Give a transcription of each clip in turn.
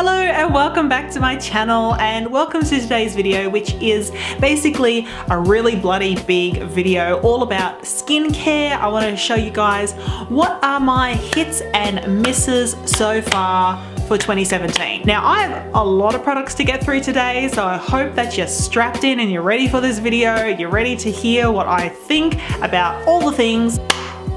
Hello and welcome back to my channel, and welcome to today's video, which is basically a really bloody big video all about skincare. I want to show you guys what are my hits and misses so far for 2017. Now I have a lot of products to get through today, so I hope that you're strapped in and you're ready for this video. You're ready to hear what I think about all the things.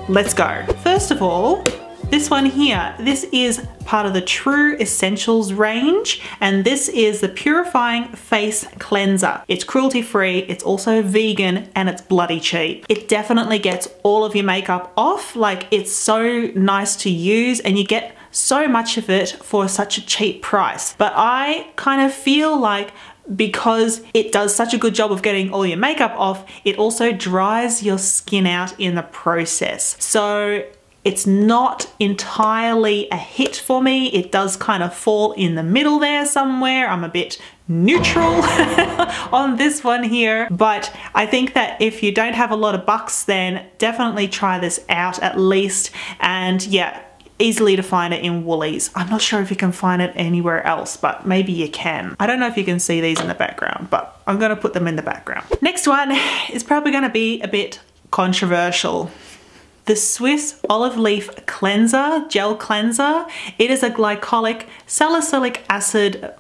Let's go. First of all, this one here, this is part of the True Essentials range, and this is the Purifying Face Cleanser. It's cruelty free, it's also vegan, and it's bloody cheap. It definitely gets all of your makeup off. Like, it's so nice to use and you get so much of it for such a cheap price. But I kind of feel like because it does such a good job of getting all your makeup off, it also dries your skin out in the process. So it's not entirely a hit for me. It does kind of fall in the middle there somewhere. I'm a bit neutral on this one here, but I think that if you don't have a lot of bucks, then definitely try this out at least. And yeah, easily to find it in Woolies. I'm not sure if you can find it anywhere else, but maybe you can. I don't know if you can see these in the background, but I'm gonna put them in the background. Next one is probably gonna be a bit controversial. The Swisse Olive Leaf Cleanser, Gel Cleanser. It is a glycolic salicylic acid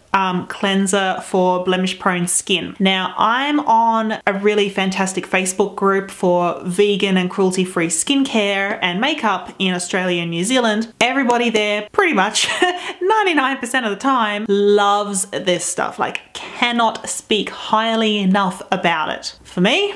cleanser for blemish prone skin. Now, I'm on a really fantastic Facebook group for vegan and cruelty free skincare and makeup in Australia and New Zealand. Everybody there, pretty much 99% of the time, loves this stuff. Like, cannot speak highly enough about it. For me,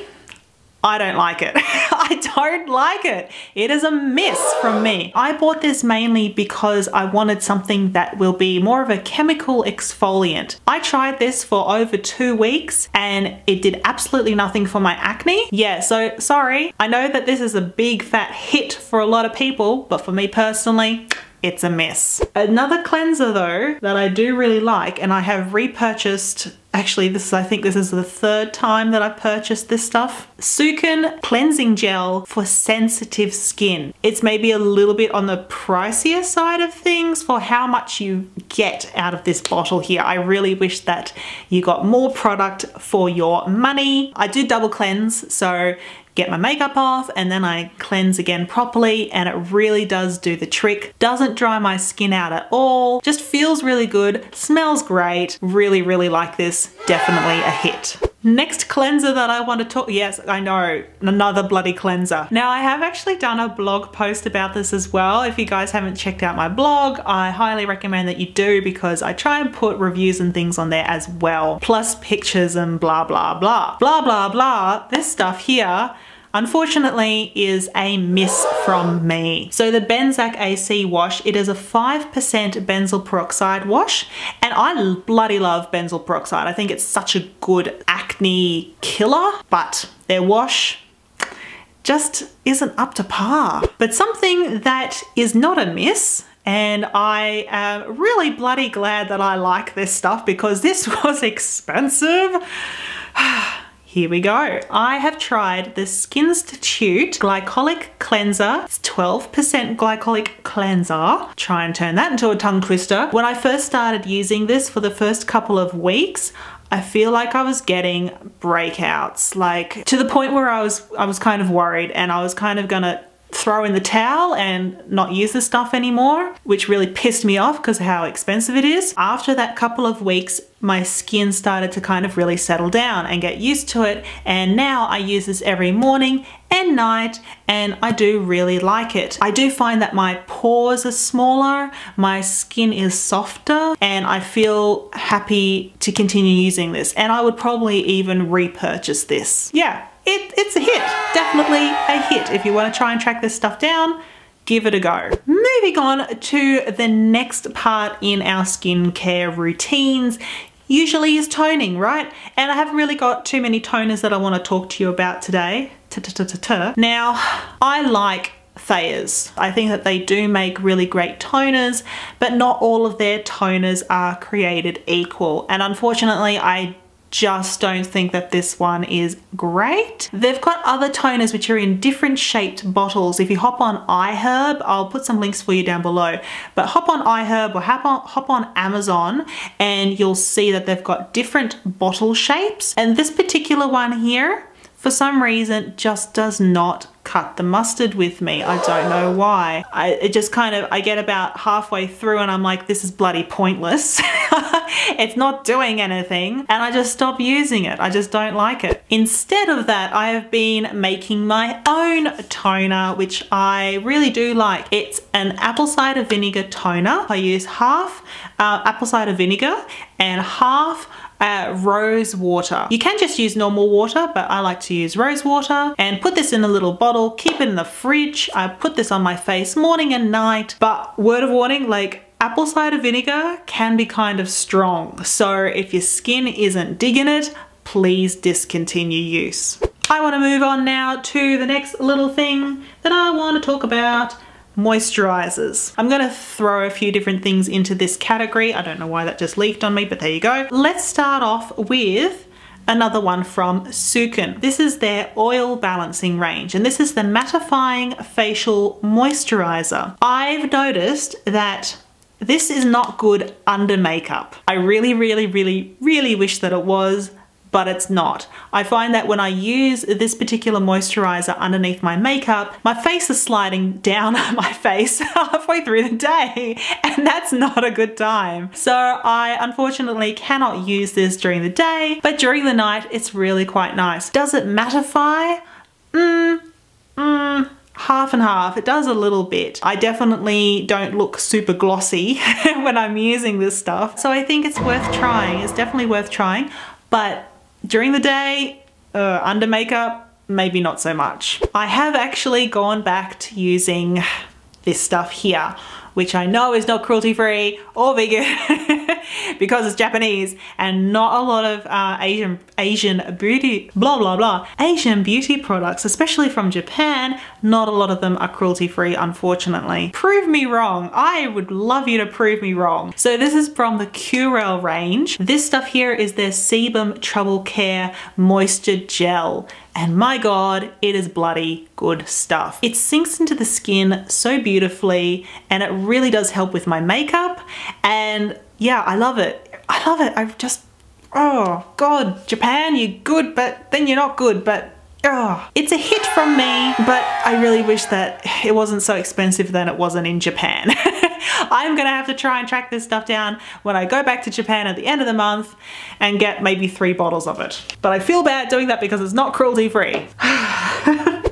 I don't like it. I don't like it. It is a miss from me. I bought this mainly because I wanted something that will be more of a chemical exfoliant. I tried this for over 2 weeks and it did absolutely nothing for my acne. Yeah, so sorry. I know that this is a big fat hit for a lot of people, but for me personally, it's a miss. Another cleanser though that I do really like, and I have repurchased, actually I think this is the 3rd time that I've purchased this stuff. Sukin Cleansing Gel for sensitive skin. It's maybe a little bit on the pricier side of things for how much you get out of this bottle here. I really wish that you got more product for your money. I do double cleanse, so get my makeup off and then I cleanse again properly, and it really does do the trick. Doesn't dry my skin out at all, just feels really good, smells great. Really, really like this. Definitely a hit. Next cleanser that I want to talk, yes, I know, another bloody cleanser. Now, I have actually done a blog post about this as well. If you guys haven't checked out my blog, I highly recommend that you do, because I try and put reviews and things on there as well, plus pictures and blah, blah, blah. Blah, blah, blah. This stuff here, unfortunately, is a miss from me. So the Benzac AC wash, it is a 5% benzoyl peroxide wash, and I bloody love benzoyl peroxide. I think it's such a good acne killer, but their wash just isn't up to par. But something that is not a miss, and I am really bloody glad that I like this stuff because this was expensive. Here we go. I have tried the Skinstitute Glycolic Cleanser. It's 12% glycolic cleanser. Try and turn that into a tongue twister. When I first started using this for the first couple of weeks, I feel like I was getting breakouts, like to the point where I was kind of worried, and I was kind of gonna throw in the towel and not use the stuff anymore, which really pissed me off because of how expensive it is. After that couple of weeks, my skin started to kind of really settle down and get used to it, and now I use this every morning and night, and I do really like it. I do find that my pores are smaller, my skin is softer, and I feel happy to continue using this, and I would probably even repurchase this. Yeah. It's a hit, definitely a hit. If you want to try and track this stuff down, give it a go. Moving on to the next part in our skincare routines, usually is toning, right? And I haven't really got too many toners that I want to talk to you about today. Now, I like Thayers. I think that they do make really great toners, but not all of their toners are created equal. And unfortunately, I just don't think that this one is great. They've got other toners which are in different shaped bottles. If you hop on iHerb, I'll put some links for you down below, but hop on iHerb or hop on Amazon and you'll see that they've got different bottle shapes. And this particular one here, for some reason, just does not cut the mustard with me. I don't know why. I get about halfway through and I'm like, this is bloody pointless. It's not doing anything, and I just stop using it. I just don't like it. Instead of that, I have been making my own toner, which I really do like. It's an apple cider vinegar toner. I use half apple cider vinegar and half rose water. You can just use normal water, but I like to use rose water, and put this in a little bottle, keep it in the fridge. I put this on my face morning and night, but word of warning, like, apple cider vinegar can be kind of strong. So if your skin isn't digging it, please discontinue use. I want to move on now to the next little thing that I want to talk about. Moisturisers. I'm going to throw a few different things into this category. I don't know why that just leaked on me, but there you go. Let's start off with another one from Sukin. This is their oil balancing range, and this is the Mattifying Facial Moisturiser. I've noticed that this is not good under makeup. I really wish that it was, but it's not. I find that when I use this particular moisturizer underneath my makeup, my face is sliding down my face halfway through the day, and that's not a good time. So I unfortunately cannot use this during the day, but during the night it's really quite nice. Does it mattify? Half and half. It does a little bit. I definitely don't look super glossy when I'm using this stuff, so I think it's worth trying. It's definitely worth trying, but during the day, under makeup, maybe not so much. I have actually gone back to using this stuff here, which I know is not cruelty free or vegan because it's Japanese, and not a lot of Asian beauty Asian beauty products, especially from Japan, not a lot of them are cruelty free, unfortunately. Prove me wrong. I would love you to prove me wrong. So this is from the Curel range. This stuff here is their Sebum Trouble Care Moisture Gel. And my God, it is bloody good stuff. It sinks into the skin so beautifully, and it really does help with my makeup. And yeah, I love it. I love it. I've just, oh God, Japan, you're good, but then you're not good, but oh. It's a hit from me, but I really wish that it wasn't so expensive than it wasn't in Japan. I'm gonna have to try and track this stuff down when I go back to Japan at the end of the month and get maybe 3 bottles of it. But I feel bad doing that because it's not cruelty free.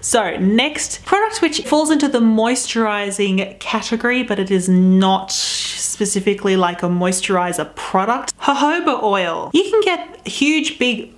So next, product which falls into the moisturizing category, but it is not specifically like a moisturizer product. Jojoba oil. You can get huge, big,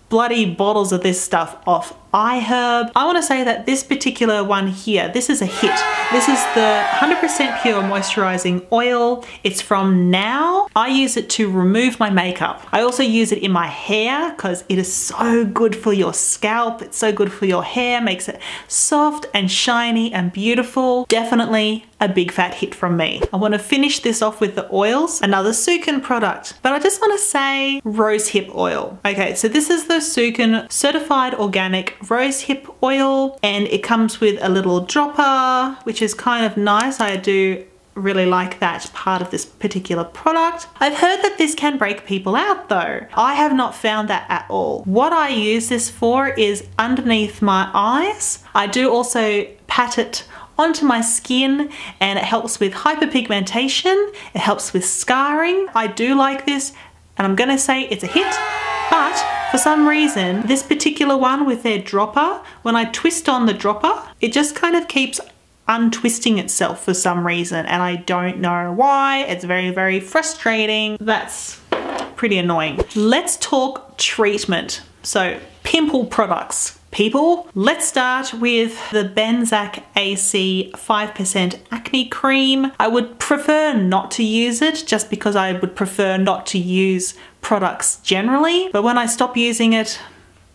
bloody bottles of this stuff off iHerb. I want to say that this particular one here, this is a hit. This is the 100% pure moisturizing oil. It's from Now. I use it to remove my makeup. I also use it in my hair because it is so good for your scalp. It's so good for your hair, makes it soft and shiny and beautiful. Definitely a big fat hit from me. I want to finish this off with the oils, another Sukin product, but I just want to say Rosehip oil. Okay, so this is the Sukin certified organic Rosehip oil, and it comes with a little dropper, which is kind of nice. I do really like that part of this particular product. I've heard that this can break people out though. I have not found that at all. What I use this for is underneath my eyes. I do also pat it onto my skin, and it helps with hyperpigmentation. It helps with scarring. I do like this, and I'm gonna say it's a hit, but for some reason, this particular one with their dropper, when I twist on the dropper, it just kind of keeps untwisting itself for some reason, and I don't know why. It's very frustrating. That's pretty annoying. Let's talk treatment. So pimple products. People, let's start with the Benzac AC 5% acne cream. I would prefer not to use it just because I would prefer not to use products generally, but when I stop using it,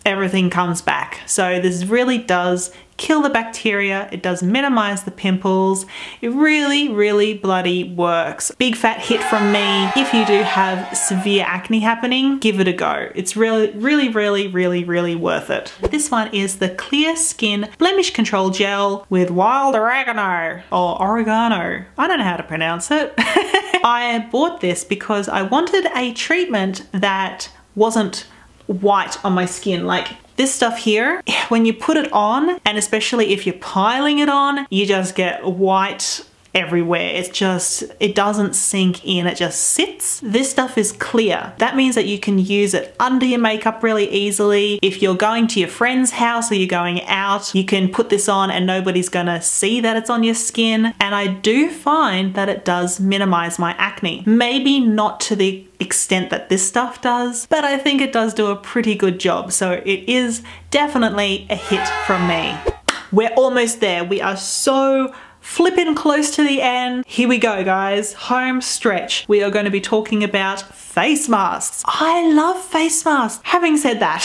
everything comes back. So this really does kill the bacteria. It does minimize the pimples. It really, really bloody works. Big fat hit from me. If you do have severe acne happening, give it a go. It's really, really, really, really, really worth it. This one is the Clear Skin Blemish Control Gel with wild oregano or oregano. I don't know how to pronounce it. I bought this because I wanted a treatment that wasn't white on my skin. Like this stuff here, when you put it on, and especially if you're piling it on, you just get white everywhere. It doesn't sink in, it just sits. This stuff is clear. That means that you can use it under your makeup really easily. If you're going to your friend's house or you're going out, you can put this on and nobody's gonna see that it's on your skin. And I do find that it does minimize my acne. Maybe not to the extent that this stuff does, but I think it does do a pretty good job. So it is definitely a hit from me. We're almost there. We are so flipping close to the end. Here we go, guys. Home stretch. We are going to be talking about face masks. I love face masks. Having said that,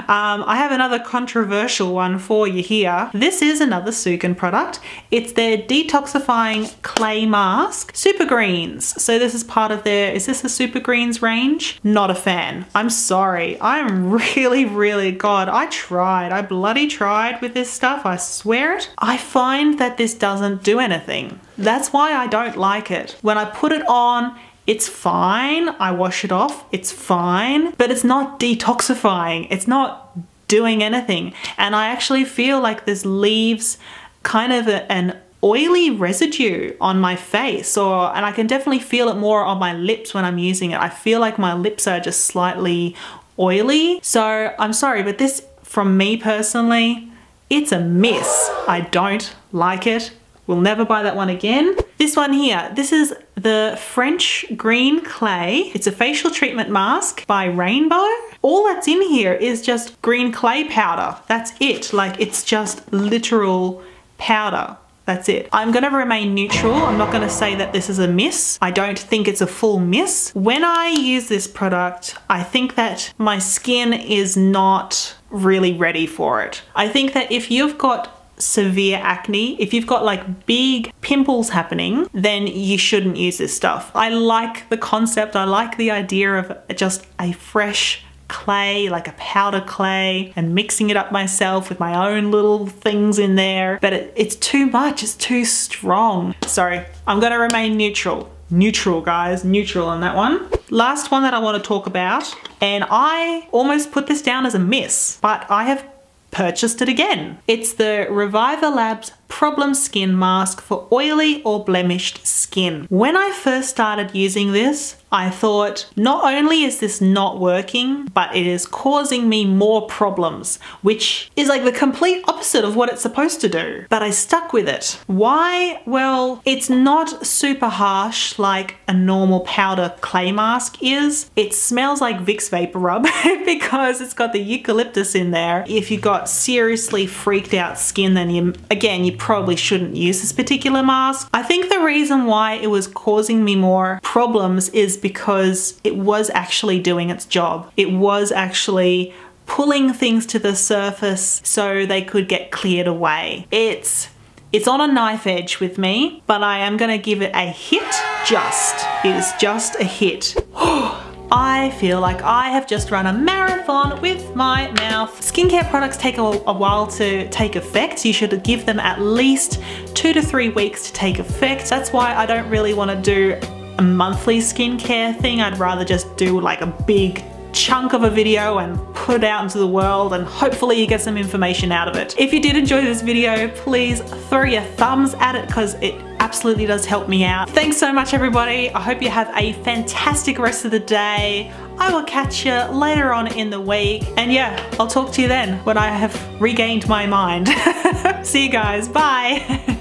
I have another controversial one for you here. This is another Sukin product. It's their Detoxifying Clay Mask, Super Greens. So this is part of their, is this a Super Greens range? Not a fan. I'm sorry. I'm really, really, God, I bloody tried with this stuff. I swear it. I find that this doesn't do anything. That's why I don't like it. When I put it on, it's fine. I wash it off, it's fine, but it's not detoxifying. It's not doing anything. And I actually feel like this leaves kind of an oily residue on my face, and I can definitely feel it more on my lips when I'm using it. I feel like my lips are just slightly oily. So I'm sorry, but this, from me personally, it's a miss. I don't like it. We'll never buy that one again. This one here, this is the French Green Clay. It's a facial treatment mask by Rainbow. All that's in here is just green clay powder. That's it. Like, it's just literal powder. That's it. I'm gonna remain neutral. I'm not gonna say that this is a miss. I don't think it's a full miss. When I use this product, I think that my skin is not really ready for it. I think that if you've got severe acne, if you've got like big pimples happening, then you shouldn't use this stuff. I like the concept. I like the idea of just a fresh clay, like a powder clay, and mixing it up myself with my own little things in there, but it's too much. It's too strong. So I'm gonna remain neutral. Neutral, guys, neutral on that one. Last one that I want to talk about, and I almost put this down as a miss, but I have purchased it again. It's the Reviva Labs Problem Skin Mask for oily or blemished skin. When I first started using this, I thought, not only is this not working, but it is causing me more problems, which is like the complete opposite of what it's supposed to do. But I stuck with it. Why? Well, it's not super harsh like a normal powder clay mask is. It smells like Vicks Vapor Rub because it's got the eucalyptus in there. If you got seriously freaked out skin, then you probably shouldn't use this particular mask. I think the reason why it was causing me more problems is because it was actually doing its job. It was actually pulling things to the surface so they could get cleared away. It's on a knife edge with me, but I am gonna give it a hit. It is just a hit. I feel like I have just run a marathon with my mouth. Skincare products take a while to take effect. You should give them at least 2 to 3 weeks to take effect. That's why I don't really want to do a monthly skincare thing. I'd rather just do like a big chunk of a video and put it out into the world, and hopefully you get some information out of it. If you did enjoy this video, please throw your thumbs at it because it absolutely does help me out. Thanks so much, everybody. I hope you have a fantastic rest of the day. I will catch you later on in the week, and yeah, I'll talk to you then when I have regained my mind. See you guys, bye.